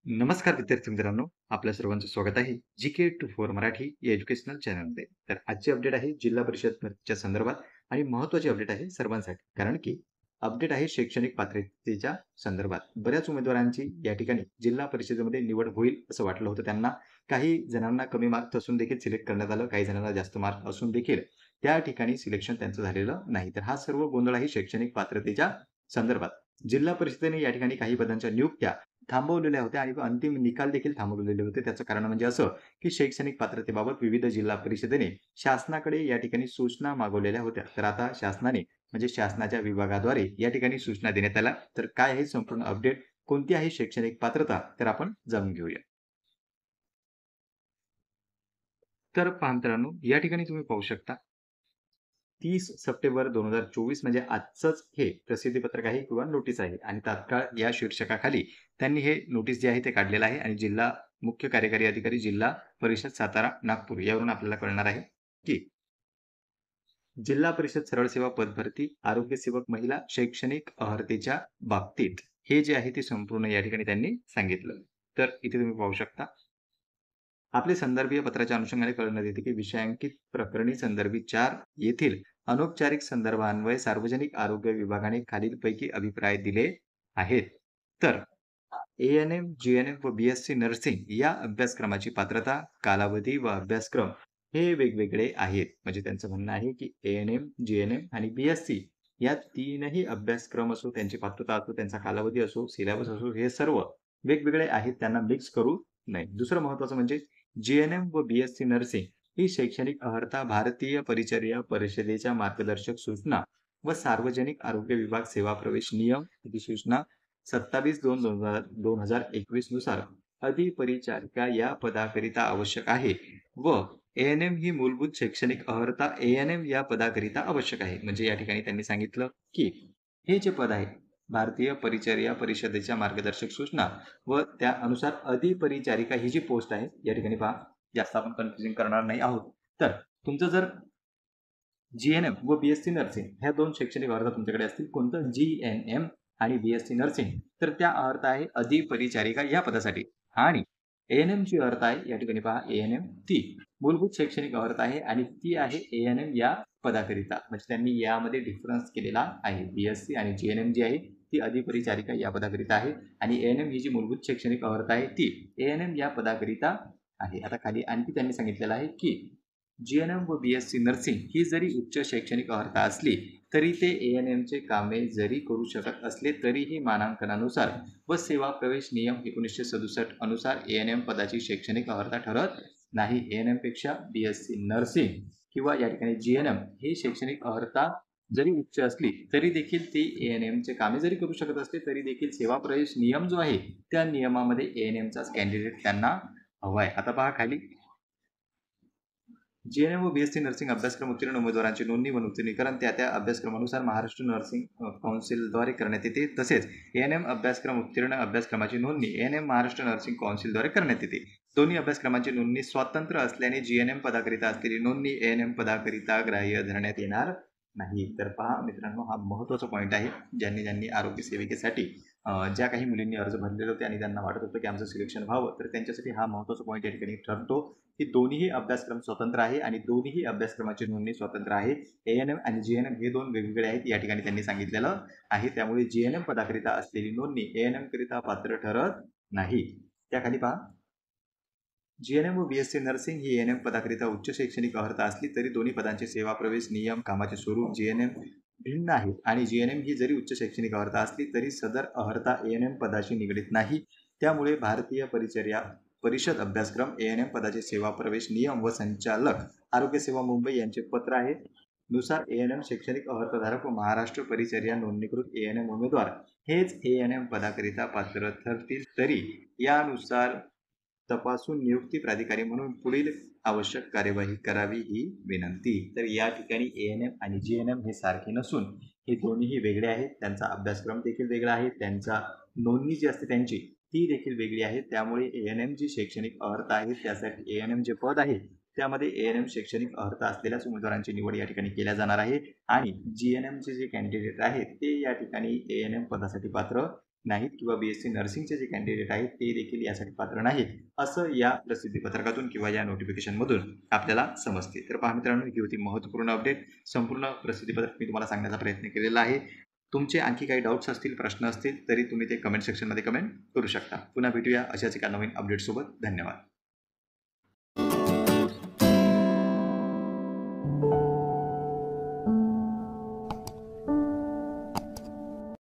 नमस्कार विद्यार्थी मित्रांनो, आपल्या सर्वांचं स्वागत आहे जी.के. टू फोर मराठी या एज्युकेशनल चॅनलमध्ये. तर आजची अपडेट आहे जिल्हा परिषद भरतीच्या संदर्भात आणि महत्त्वाची अपडेट आहे सर्वांसाठी. कारण की अपडेट आहे शैक्षणिक पात्रतेच्या संदर्भात. बऱ्याच उमेदवारांची या ठिकाणी जिल्हा परिषदेमध्ये निवड होईल असं वाटलं होतं त्यांना. काही जणांना कमी मार्क्स असून देखील सिलेक्ट करण्यात आलं, काही जणांना जास्त मार्क असून देखील त्या ठिकाणी सिलेक्शन त्यांचं झालेलं नाही. तर हा सर्व गोंधळ आहे शैक्षणिक पात्रतेच्या संदर्भात. जिल्हा परिषदेने या ठिकाणी काही पदांच्या नियुक्त्या थांबवलेल्या होत्या आणि अंतिम निकाल देखील थांबवलेले होते. त्याचं कारण म्हणजे असं, की शैक्षणिक पात्रतेबाबत विविध जिल्हा परिषदेने शासनाकडे या ठिकाणी सूचना मागवलेल्या होत्या. तर आता शासनाने म्हणजे शासनाच्या विभागाद्वारे या ठिकाणी सूचना देण्यात आल्या. तर काय आहे संपूर्ण अपडेट? कोणती आहे शैक्षणिक पात्रता? तर आपण जाणून घेऊया. तर पहा मित्रांनो, या ठिकाणी तुम्ही पाहू शकता 30 सप्टेंबर 2024 म्हणजे आजचंच हे प्रसिद्धीपत्रक आहे किंवा नोटीस आहे आणि तात्काळ या शीर्षकाखाली त्यांनी हे नोटीस जे आहे ते काढलेलं आहे आणि जिल्हा मुख्य कार्यकारी अधिकारी जिल्हा परिषद सातारा नागपूर यावरून आपल्याला कळणार आहे की जिल्हा परिषद सरळ सेवा पदभरती आरोग्य सेवक महिला शैक्षणिक अर्हतेच्या बाबतीत हे जे आहे ते संपूर्ण या ठिकाणी त्यांनी सांगितलं. तर इथे तुम्ही पाहू शकता आपले संदर्भीय पत्राच्या अनुषंगाने कळवण्यात येते की विषयांकित प्रकरणी संदर्भित 4 येथील अनौपचारिक संदर्भान्वये सार्वजनिक आरोग्य विभागाने खालीलपैकी अभिप्राय दिले आहेत. तर एएनएम, जीएनएम व बीएससी नर्सिंग या अभ्यासक्रमाची पात्रता, कालावधी व अभ्यासक्रम हे वेगवेगळे आहेत. म्हणजे त्यांचं म्हणणं आहे की एएनएम, जीएनएम आणि बीएससी या तीनही अभ्यासक्रम असो, त्यांची पात्रता असो, त्यांचा कालावधी असो, सिलेबस असो, हे सर्व वेगवेगळे आहेत. त्यांना मिक्स करू नये. दुसरं महत्त्वाचं म्हणजे जीएनएम व बीएससी नर्सिंग ही शैक्षणिक अर्हता भारतीय परिचर्या परिषदेच्या मार्गदर्शक सूचना व सार्वजनिक आरोग्य विभाग सेवा प्रवेश नियम अधिसूचना 27/2/2021 नुसार अधिपरिचारिका या पदाकरिता आवश्यक आहे व एएनएम ही मूलभूत शैक्षणिक अर्हता एएनएम या पदाकरिता आवश्यक आहे. म्हणजे या ठिकाणी त्यांनी सांगितलं की हे जे पद आहे भारतीय परिचर्या परिषदेच्या मार्गदर्शक सूचना व त्यानुसार अधिपरिचारिका ही जी पोस्ट आहे या ठिकाणी पहा जास्त आपण कन्फ्युजिंग करणार नाही आहोत. तर तुमचं जर जीएनएम व बीएससी नर्सिंग ह्या दोन शैक्षणिक अर्हता तुमच्याकडे असतील. कोणतं? जीएनएम आणि बीएससी नर्सिंग. तर त्या अर्हता आहे अधिपरिचारिका या पदासाठी आणि एएनएम ची अर्हता आहे या ठिकाणी पहा एएनएम ती मूलभूत शैक्षणिक अर्हता आहे आणि ती आहे एएनएम या पदाकरिता. म्हणजे त्यांनी यामध्ये डिफरन्स केलेला आहे. बीएससी आणि जीएनएम जी आहे ती अधिपरिचारिका या पदाकरिता आहे आणि एएनएम ही जी मूलभूत शैक्षणिक अर्हता आहे ती एएनएम या पदाकरिता आहे. आता खाली आणखी त्यांनी सांगितलेलं आहे की जीएनएम व बीएससी नर्सिंग ही जरी उच्च शैक्षणिक अर्हता असली तरी ते एएनएमचे कामे जरी करू शकत असले तरीही मानांकनानुसार व सेवा प्रवेश नियम 1967 अनुसार एएनएम पदाची शैक्षणिक अर्हता ठरत नाही. एएनएम पेक्षा बीएससी नर्सिंग किंवा या ठिकाणी जीएनएम ही शैक्षणिक अर्हता जरी उच्च असली तरी देखील ती एएनएमचे कामे जरी करू शकत असले तरी देखील सेवा प्रवेश नियम जो आहे त्या नियमामध्ये एएनएमचाच कॅन्डिडेट त्यांना हवाय. आता पहा खाली जीएनएम व बीएससी नर्सिंग अभ्यासक्रम उत्तीर्ण उमेदवारांची नोंदणी व नूतनीकरण त्या अभ्यासक्रमानुसार महाराष्ट्र नर्सिंग कौन्सिलद्वारे करण्यात येते. तसेच एएनएम अभ्यासक्रम उत्तीर्ण अभ्यासक्रमाची नोंदणी एएनएम महाराष्ट्र नर्सिंग कौन्सिलद्वारे करण्यात येते. दोन्ही अभ्यासक्रमांची नोंदणी स्वतंत्र असल्याने जीएनएम पदाकरिता असलेली नोंदणी एएनएम पदाकरिता ग्राह्य धरण्यात येणार नाही. तर पहा मित्रांनो, हा महत्त्वाचा पॉईंट आहे. ज्यांनी ज्यांनी आरोग्य सेविकेसाठी ज्या काही मुलींनी अर्ज भरलेले होते आणि त्यांना वाटत होतं की आमचं सिलेक्शन व्हावं, तर त्यांच्यासाठी हा महत्त्वाचा पॉईंट या ठिकाणी ठरतो की दोन्हीही अभ्यासक्रम स्वतंत्र आहे आणि दोन्हीही अभ्यासक्रमाची नोंदणी स्वतंत्र आहे. एएनएम आणि जीएनएम हे दोन वेगवेगळे आहेत या ठिकाणी त्यांनी सांगितलेलं आहे. त्यामुळे जीएनएम पदाकरिता असलेली नोंदणी एएनएम करिता पात्र ठरत नाही. त्याखाली पहा जीएनएम व बीएससी नर्सिंग ही एएनएम पदाकरिता उच्च शैक्षणिक अर्हता असली तरी दोन्ही पदांचे सेवा प्रवेश नियम कामाचे स्वरूप जीएनएम भिन्न आहेत आणि जीएनएम ही जरी उच्च शैक्षणिक अर्हता असली तरी सदर अर्हता एएनएम पदाशी निगडीत नाही. त्यामुळे भारतीय परिचर्या परिषद अभ्यासक्रम एएनएम पदाचे सेवा प्रवेश नियम व संचालक आरोग्य सेवा मुंबई यांचे पत्र आहे नुसार एएनएम शैक्षणिक अर्हताधारक व महाराष्ट्र परिचर्या नोंदणीकृत एएनएम उमेदवार हेच एएनएम पदाकरिता पात्र ठरतील. तरी यानुसार तपासून नियुक्ती प्राधिकारी म्हणून पुढील आवश्यक कार्यवाही करावी ही विनंती. तर या ठिकाणी एएनएम आणि जीएनएम हे सारखे नसून हे दोन्हीही वेगळे आहेत. त्यांचा अभ्यासक्रम देखील वेगळा आहे. त्यांचा नोंदणी जी असते त्यांची ती देखील वेगळी आहे. त्यामुळे एएनएम जी शैक्षणिक अर्हता आहे त्यासाठी एएनएम जे पद आहे त्यामध्ये एएनएम शैक्षणिक अर्हता असलेल्याच उमेदवारांची निवड या ठिकाणी केल्या जाणार आहे आणि जीएनएमचे जे कॅन्डिडेट आहेत ते या ठिकाणी एएनएम पदासाठी पात्र नाहीत किंवा BSc नर्सिंगचे जे कॅन्डिडेट आहेत ते देखील यासाठी पात्र नाहीत, असं या प्रसिद्धीपत्रकातून किंवा या नोटिफिकेशनमधून आपल्याला समजते. तर पहा मित्रांनो, ही होती महत्त्वपूर्ण अपडेट. संपूर्ण प्रसिद्धीपत्रक मी तुम्हाला सांगण्याचा प्रयत्न केलेला आहे. तुमचे आणखी काही डाऊट्स असतील, प्रश्न असतील तरी तुम्ही ते कमेंट सेक्शनमध्ये कमेंट करू शकता. पुन्हा भेटूया अशाच एका नवीन अपडेटसोबत. धन्यवाद.